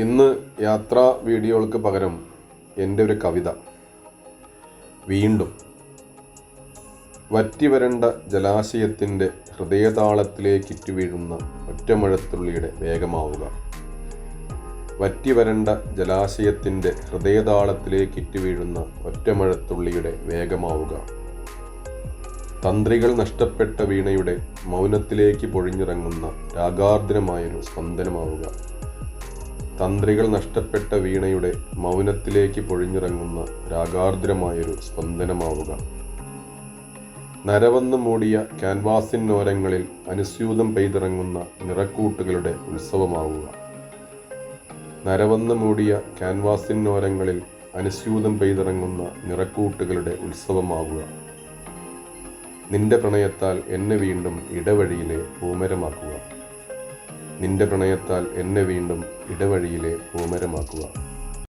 ഇന്ന് യാത്രാ വീഡിയോകൾക്ക് പകരം എൻ്റെ ഒരു കവിത. വീണ്ടും വറ്റിവരണ്ട ജലാശയത്തിൻ്റെ ഹൃദയതാളത്തിലേക്കിറ്റു വീഴുന്ന ഒറ്റമഴത്തുള്ളിയുടെ വേഗമാവുക. വറ്റിവരണ്ട ജലാശയത്തിൻ്റെ ഹൃദയതാളത്തിലേക്കിറ്റു വീഴുന്ന ഒറ്റമഴത്തുള്ളിയുടെ വേഗമാവുക. തന്ത്രികൾ നഷ്ടപ്പെട്ട വീണയുടെ മൗനത്തിലേക്ക് പൊഴിഞ്ഞിറങ്ങുന്ന രാഗാർദ്രമായൊരു സ്പന്ദനമാവുക. തന്ത്രികൾ നഷ്ടപ്പെട്ട വീണയുടെ മൗനത്തിലേക്ക് പൊഴിഞ്ഞിറങ്ങുന്ന രാഗാർദ്രമായൊരു സ്പന്ദനമാവുക. നരവന്ന് മൂടിയ ക്യാൻവാസിനോരങ്ങളിൽ അനുസ്യൂതം പെയ്തിറങ്ങുന്ന നിറക്കൂട്ടുകളുടെ ഉത്സവമാവുക. നരവന്ന് മൂടിയ ക്യാൻവാസിനോരങ്ങളിൽ അനുസ്യൂതം പെയ്തിറങ്ങുന്ന നിറക്കൂട്ടുകളുടെ ഉത്സവമാവുക. നിന്റെ പ്രണയത്താൽ എന്നെ വീണ്ടും ഇടവഴിയിലെ പൂമരമാക്കുക. നിന്റെ പ്രണയത്താൽ എന്നെ വീണ്ടും ഇടവഴിയിലെ പൂമരമാക്കുക.